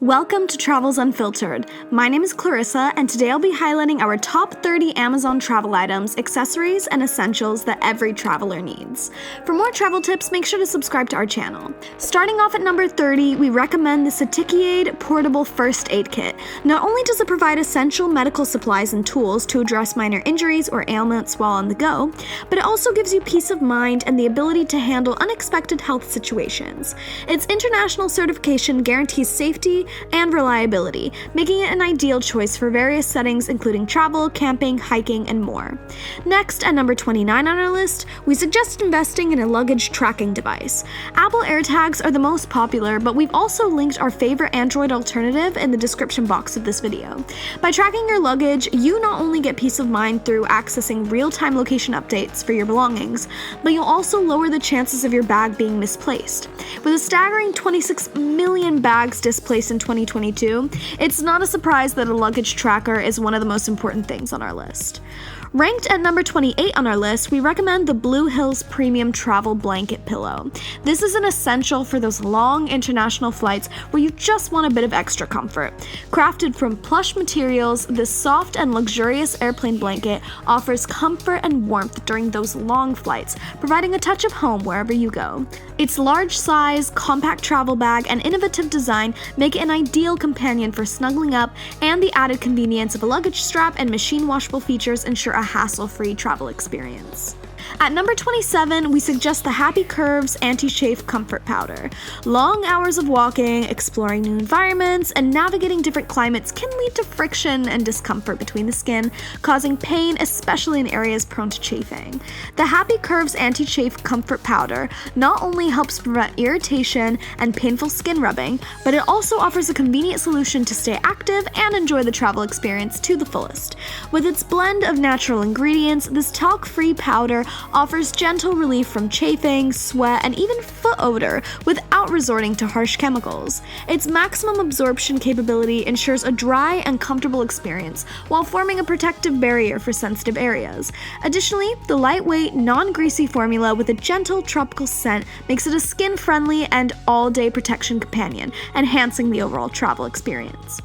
Welcome to Travels Unfiltered. My name is Clarissa, and today I'll be highlighting our top 30 Amazon travel items, accessories, and essentials that every traveler needs. For more travel tips, make sure to subscribe to our channel. Starting off at number 30, we recommend the Epicka Portable First Aid Kit. Not only does it provide essential medical supplies and tools to address minor injuries or ailments while on the go, but it also gives you peace of mind and the ability to handle unexpected health situations. Its international certification guarantees safety and reliability, making it an ideal choice for various settings including travel, camping, hiking, and more. Next, at number 29 on our list, we suggest investing in a luggage tracking device. Apple AirTags are the most popular, but we've also linked our favorite Android alternative in the description box of this video. By tracking your luggage, you not only get peace of mind through accessing real-time location updates for your belongings, but you'll also lower the chances of your bag being misplaced. With a staggering 26 million bags displaced in 2022, it's not a surprise that a luggage tracker is one of the most important things on our list. Ranked at number 28 on our list, we recommend the Blue Hills Premium Travel Blanket Pillow. This is an essential for those long international flights where you just want a bit of extra comfort. Crafted from plush materials, this soft and luxurious airplane blanket offers comfort and warmth during those long flights, providing a touch of home wherever you go. Its large size, compact travel bag, and innovative design make it an ideal companion for snuggling up, and the added convenience of a luggage strap and machine washable features ensure a hassle-free travel experience. At number 27, we suggest the Happy Curves Anti-Chafe Comfort Powder. Long hours of walking, exploring new environments, and navigating different climates can lead to friction and discomfort between the skin, causing pain, especially in areas prone to chafing. The Happy Curves Anti-Chafe Comfort Powder not only helps prevent irritation and painful skin rubbing, but it also offers a convenient solution to stay active and enjoy the travel experience to the fullest. With its blend of natural ingredients, this talc-free powder offers gentle relief from chafing, sweat, and even foot odor without resorting to harsh chemicals. Its maximum absorption capability ensures a dry and comfortable experience while forming a protective barrier for sensitive areas. Additionally, the lightweight, non-greasy formula with a gentle tropical scent makes it a skin-friendly and all-day protection companion, enhancing the overall travel experience.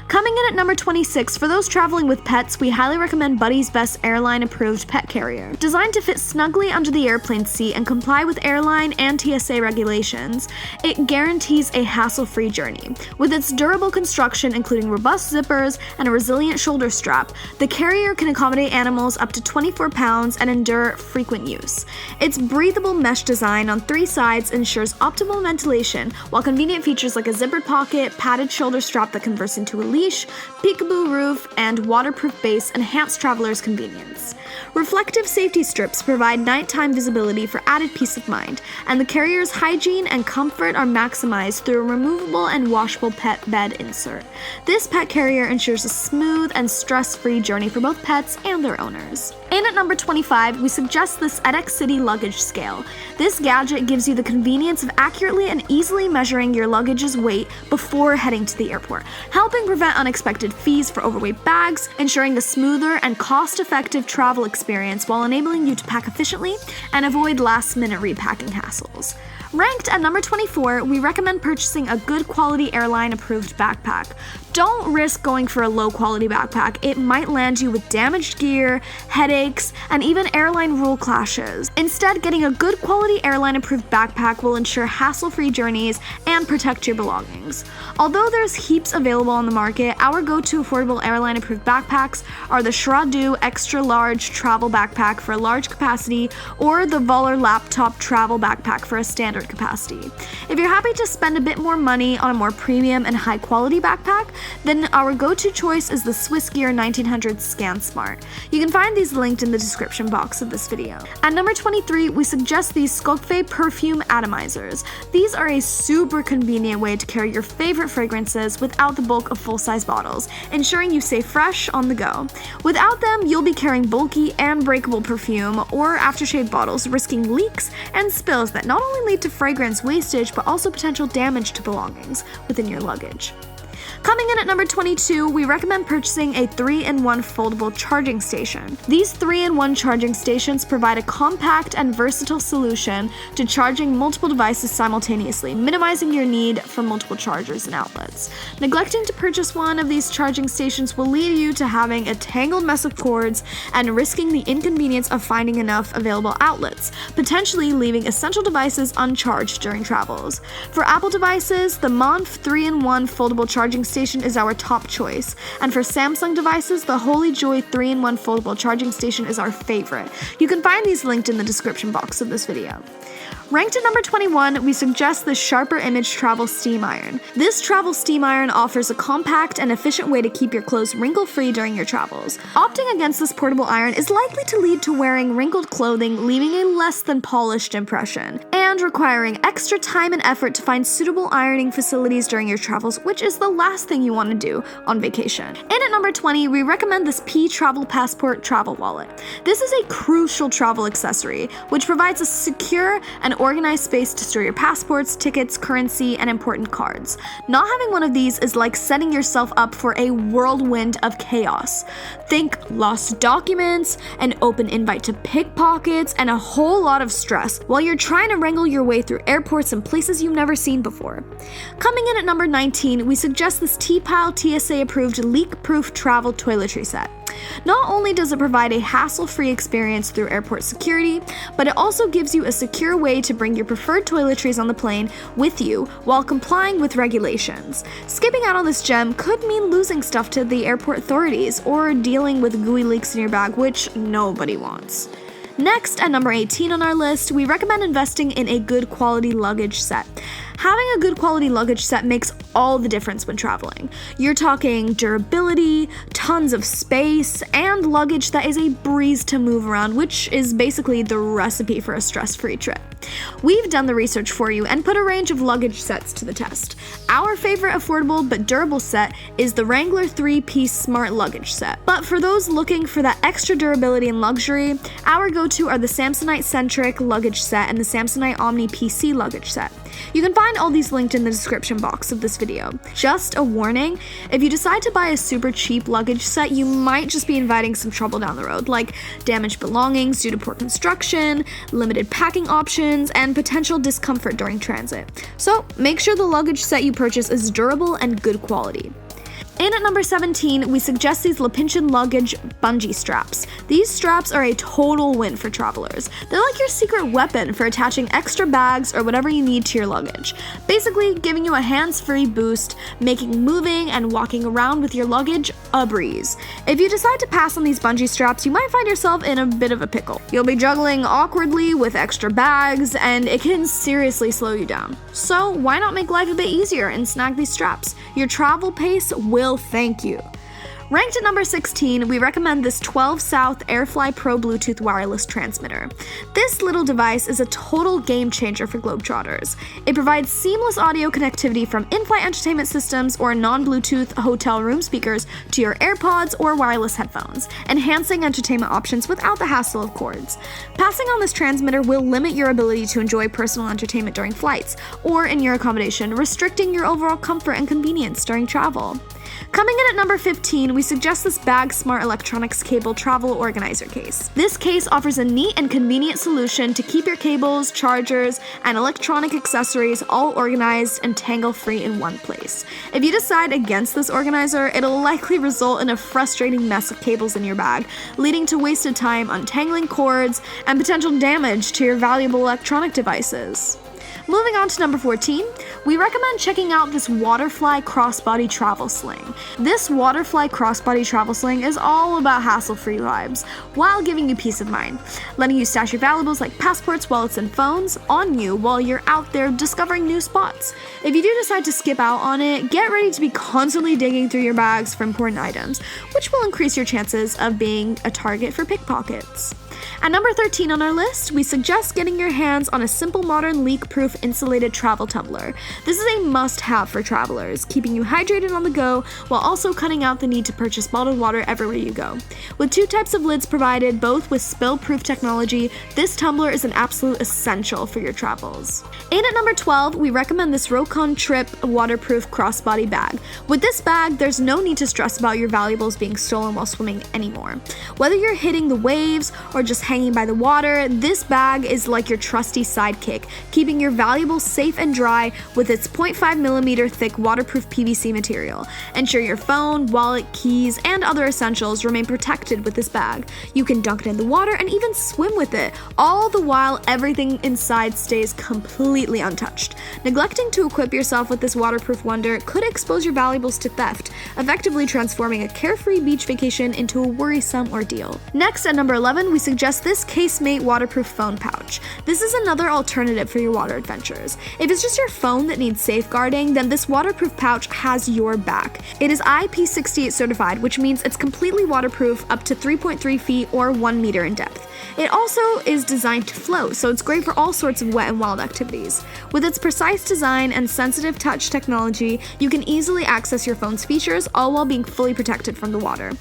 Coming in at number 26, for those traveling with pets, we highly recommend Buddy's Best airline-approved pet carrier. Designed to fit snugly under the airplane seat and comply with airline and TSA regulations, it guarantees a hassle-free journey. With its durable construction, including robust zippers and a resilient shoulder strap, the carrier can accommodate animals up to 24 pounds and endure frequent use. Its breathable mesh design on 3 sides ensures optimal ventilation, while convenient features like a zippered pocket, padded shoulder strap that converts into a leash, peekaboo roof, and waterproof base enhance travelers' convenience. Reflective safety strips provide nighttime visibility for added peace of mind, and the carrier's hygiene and comfort are maximized through a removable and washable pet bed insert. This pet carrier ensures a smooth and stress-free journey for both pets and their owners. And at number 25, we suggest this edX City Luggage Scale. This gadget gives you the convenience of accurately and easily measuring your luggage's weight before heading to the airport, helping prevent unexpected fees for overweight bags, ensuring a smoother and cost-effective travel experience while enabling you to pack efficiently and avoid last-minute repacking hassles. Ranked at number 24, we recommend purchasing a good quality airline-approved backpack. Don't risk going for a low-quality backpack. It might land you with damaged gear, headaches, and even airline rule clashes. Instead, getting a good quality airline-approved backpack will ensure hassle-free journeys and protect your belongings. Although there's heaps available on the market, our go-to affordable airline-approved backpacks are the Shradu Extra Large Travel Backpack for a large capacity or the Voller Laptop Travel Backpack for a standard capacity. If you're happy to spend a bit more money on a more premium and high-quality backpack, then our go-to choice is the Swiss Gear 1900 Scan Smart. You can find these linked in the description box of this video. At number 23, we suggest these Skokfe Perfume Atomizers. These are a super convenient way to carry your favorite fragrances without the bulk of full-size bottles, ensuring you stay fresh on the go. Without them, you'll be carrying bulky and breakable perfume or aftershave bottles, risking leaks and spills that not only lead to fragrance wastage but also potential damage to belongings within your luggage. Coming in at number 22, we recommend purchasing a 3-in-1 foldable charging station. These 3-in-1 charging stations provide a compact and versatile solution to charging multiple devices simultaneously, minimizing your need for multiple chargers and outlets. Neglecting to purchase one of these charging stations will lead you to having a tangled mess of cords and risking the inconvenience of finding enough available outlets, potentially leaving essential devices uncharged during travels. For Apple devices, the Monf 3-in-1 foldable charging station is our top choice, and for Samsung devices, the Holy Joy 3-in-1 foldable charging station is our favorite. You can find these linked in the description box of this video. Ranked at number 21, we suggest the Sharper Image Travel Steam Iron. This travel steam iron offers a compact and efficient way to keep your clothes wrinkle-free during your travels. Opting against this portable iron is likely to lead to wearing wrinkled clothing, leaving a less than polished impression, and requiring extra time and effort to find suitable ironing facilities during your travels, which is the last thing you want to do on vacation. And at number 20, we recommend this P Travel Passport Travel Wallet. This is a crucial travel accessory, which provides a secure and organized space to store your passports, tickets, currency, and important cards. Not having one of these is like setting yourself up for a whirlwind of chaos. Think lost documents, an open invite to pickpockets, and a whole lot of stress while you're trying to wrangle your way through airports and places you've never seen before. Coming in at number 19, we suggest this T-Pile TSA-approved leak-proof travel toiletry set. Not only does it provide a hassle-free experience through airport security, but it also gives you a secure way to bring your preferred toiletries on the plane with you while complying with regulations. Skipping out on this gem could mean losing stuff to the airport authorities or dealing with gooey leaks in your bag, which nobody wants. Next, at number 18 on our list, we recommend investing in a good quality luggage set. Having a good quality luggage set makes all the difference when traveling. You're talking durability, tons of space, and luggage that is a breeze to move around, which is basically the recipe for a stress-free trip. We've done the research for you and put a range of luggage sets to the test. Our favorite affordable but durable set is the Wrangler 3-piece Smart Luggage Set. But for those looking for that extra durability and luxury, our go-to are the Samsonite-centric Luggage Set and the Samsonite Omni PC Luggage Set. You can find all these linked in the description box of this video. Just a warning, if you decide to buy a super cheap luggage set, you might just be inviting some trouble down the road, like damaged belongings due to poor construction, limited packing options, and potential discomfort during transit. So make sure the luggage set you purchase is durable and good quality. And at number 17, we suggest these Lepinchen Luggage Bungee straps. These straps are a total win for travelers. They're like your secret weapon for attaching extra bags or whatever you need to your luggage, basically giving you a hands-free boost, making moving and walking around with your luggage a breeze. If you decide to pass on these bungee straps, you might find yourself in a bit of a pickle. You'll be juggling awkwardly with extra bags, and it can seriously slow you down. So why not make life a bit easier and snag these straps? Your travel pace will thank you. Ranked at number 16, we recommend this 12 South Airfly Pro Bluetooth wireless transmitter. This little device is a total game changer for Globetrotters. It provides seamless audio connectivity from in-flight entertainment systems or non-Bluetooth hotel room speakers to your AirPods or wireless headphones, enhancing entertainment options without the hassle of cords. Passing on this transmitter will limit your ability to enjoy personal entertainment during flights or in your accommodation, restricting your overall comfort and convenience during travel. Coming in at number 15, we suggest this Bag Smart Electronics Cable Travel Organizer Case. This case offers a neat and convenient solution to keep your cables, chargers, and electronic accessories all organized and tangle-free in one place. If you decide against this organizer, it'll likely result in a frustrating mess of cables in your bag, leading to wasted time untangling cords and potential damage to your valuable electronic devices. Moving on to number 14, we recommend checking out this Waterfly Crossbody Travel Sling. This Waterfly Crossbody Travel Sling is all about hassle-free vibes, while giving you peace of mind, letting you stash your valuables like passports, wallets, and phones on you while you're out there discovering new spots. If you do decide to skip out on it, get ready to be constantly digging through your bags for important items, which will increase your chances of being a target for pickpockets. At number 13 on our list, we suggest getting your hands on a simple modern leak-proof insulated travel tumbler. This is a must-have for travelers, keeping you hydrated on the go while also cutting out the need to purchase bottled water everywhere you go. With 2 types of lids provided, both with spill-proof technology, this tumbler is an absolute essential for your travels. And at number 12, we recommend this Rokon Trip waterproof crossbody bag. With this bag, there's no need to stress about your valuables being stolen while swimming anymore. Whether you're hitting the waves or just hanging by the water, this bag is like your trusty sidekick, keeping your valuables safe and dry with its 0.5mm thick waterproof PVC material. Ensure your phone, wallet, keys, and other essentials remain protected with this bag. You can dunk it in the water and even swim with it, all the while everything inside stays completely untouched. Neglecting to equip yourself with this waterproof wonder could expose your valuables to theft, effectively transforming a carefree beach vacation into a worrisome ordeal. Next, at number 11, we suggest this Casemate waterproof phone pouch. This is another alternative for your water adventures. If it's just your phone that needs safeguarding, then this waterproof pouch has your back. It is IP68 certified, which means it's completely waterproof up to 3.3 feet or 1 meter in depth. It also is designed to float, so it's great for all sorts of wet and wild activities. With its precise design and sensitive touch technology, you can easily access your phone's features, all while being fully protected from the water.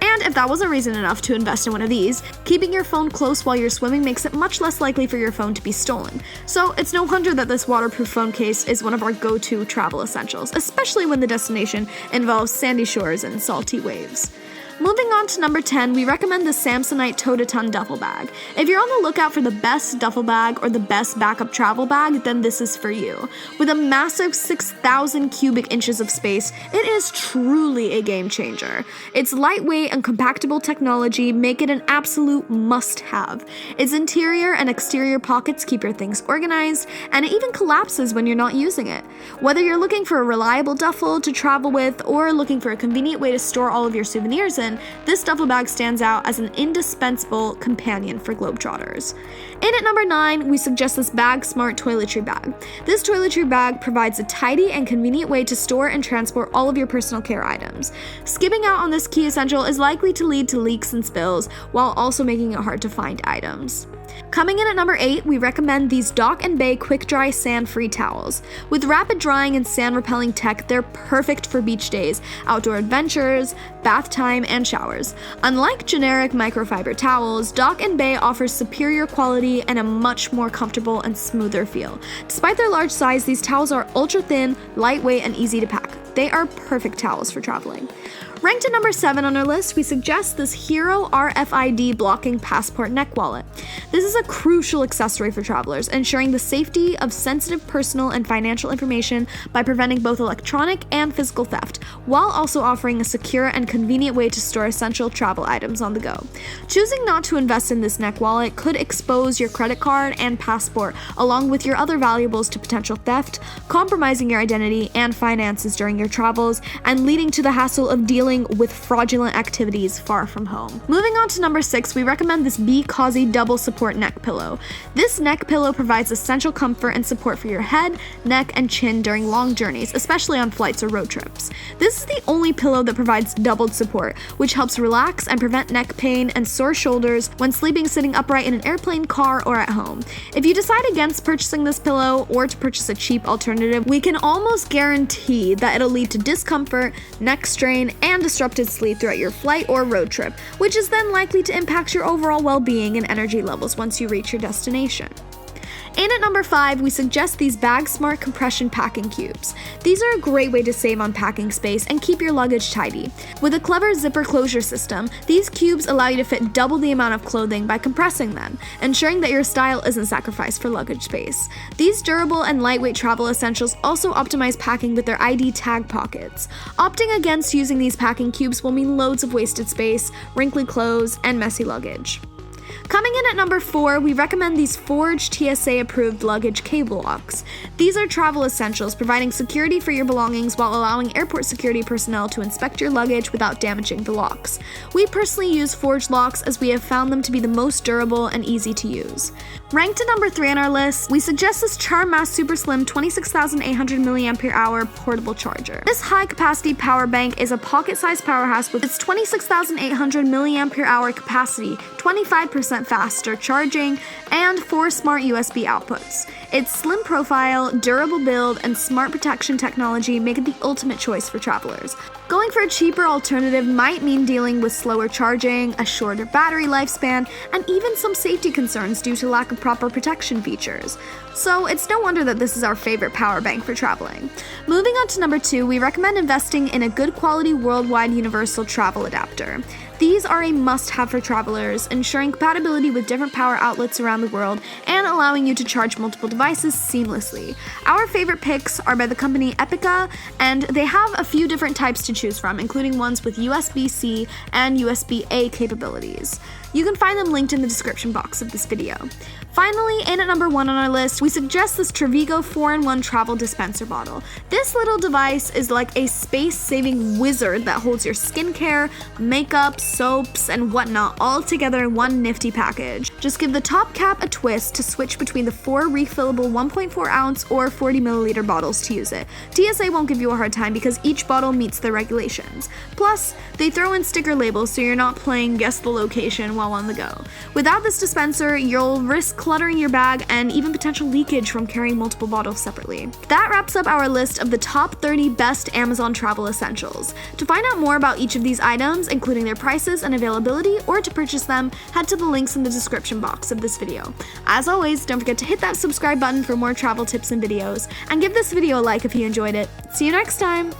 And if that wasn't reason enough to invest in one of these, keeping your phone close while you're swimming makes it much less likely for your phone to be stolen. So it's no wonder that this waterproof phone case is one of our go-to travel essentials, especially when the destination involves sandy shores and salty waves. Moving on to number 10, we recommend the Samsonite Tote-A-Ton duffel bag. If you're on the lookout for the best duffel bag or the best backup travel bag, then this is for you. With a massive 6,000 cubic inches of space, it is truly a game changer. Its lightweight and compactable technology make it an absolute must-have. Its interior and exterior pockets keep your things organized, and it even collapses when you're not using it. Whether you're looking for a reliable duffel to travel with or looking for a convenient way to store all of your souvenirs in, this duffel bag stands out as an indispensable companion for Globetrotters. And at number 9, we suggest this Bag Smart Toiletry Bag. This toiletry bag provides a tidy and convenient way to store and transport all of your personal care items. Skipping out on this key essential is likely to lead to leaks and spills, while also making it hard to find items. Coming in at number 8, we recommend these Dock & Bay Quick Dry Sand-Free Towels. With rapid drying and sand-repelling tech, they're perfect for beach days, outdoor adventures, bath time, and showers. Unlike generic microfiber towels, Dock & Bay offers superior quality and a much more comfortable and smoother feel. Despite their large size, these towels are ultra-thin, lightweight, and easy to pack. They are perfect towels for traveling. Ranked at number 7 on our list, we suggest this Hero RFID blocking passport neck wallet. This is a crucial accessory for travelers, ensuring the safety of sensitive personal and financial information by preventing both electronic and physical theft, while also offering a secure and convenient way to store essential travel items on the go. Choosing not to invest in this neck wallet could expose your credit card and passport, along with your other valuables, to potential theft, compromising your identity and finances during your travels, and leading to the hassle of dealing with fraudulent activities far from home. Moving on to number 6, we recommend this Be Cozy Double Support Neck Pillow. This neck pillow provides essential comfort and support for your head, neck, and chin during long journeys, especially on flights or road trips. This is the only pillow that provides doubled support, which helps relax and prevent neck pain and sore shoulders when sleeping sitting upright in an airplane, car, or at home. If you decide against purchasing this pillow or to purchase a cheap alternative, we can almost guarantee that it'll lead to discomfort, neck strain, and disrupted sleep throughout your flight or road trip, which is then likely to impact your overall well-being and energy levels once you reach your destination. And at number 5, we suggest these Bag Smart Compression Packing Cubes. These are a great way to save on packing space and keep your luggage tidy. With a clever zipper closure system, these cubes allow you to fit double the amount of clothing by compressing them, ensuring that your style isn't sacrificed for luggage space. These durable and lightweight travel essentials also optimize packing with their ID tag pockets. Opting against using these packing cubes will mean loads of wasted space, wrinkly clothes, and messy luggage. Coming in at number 4, we recommend these Forge TSA-approved luggage cable locks. These are travel essentials, providing security for your belongings while allowing airport security personnel to inspect your luggage without damaging the locks. We personally use Forge locks as we have found them to be the most durable and easy to use. Ranked at number 3 on our list, we suggest this Charmast Super Slim 26,800 mAh portable charger. This high-capacity power bank is a pocket-sized powerhouse with its 26,800 mAh capacity, 25% faster charging, and 4 smart USB outputs. Its slim profile, durable build, and smart protection technology make it the ultimate choice for travelers. Going for a cheaper alternative might mean dealing with slower charging, a shorter battery lifespan, and even some safety concerns due to lack of proper protection features. So it's no wonder that this is our favorite power bank for traveling. Moving on to number 2, we recommend investing in a good quality worldwide universal travel adapter. These are a must-have for travelers, ensuring compatibility with different power outlets around the world and allowing you to charge multiple devices seamlessly. Our favorite picks are by the company Epicka, and they have a few different types to choose from, including ones with USB-C and USB-A capabilities. You can find them linked in the description box of this video. Finally, and at number 1 on our list, we suggest this Trevigo 4-in-1 travel dispenser bottle. This little device is like a space-saving wizard that holds your skincare, makeup, soaps, and whatnot all together in one nifty package. Just give the top cap a twist to switch between the 4 refillable 1.4 ounce or 40 milliliter bottles to use it. TSA won't give you a hard time because each bottle meets the regulations. Plus, they throw in sticker labels so you're not playing guess the location while on the go. Without this dispenser, you'll risk cluttering your bag and even potential leakage from carrying multiple bottles separately. That wraps up our list of the top 30 best Amazon travel essentials. To find out more about each of these items, including their prices and availability, or to purchase them, head to the links in the description box of this video. As always, don't forget to hit that subscribe button for more travel tips and videos, and give this video a like if you enjoyed it. See you next time!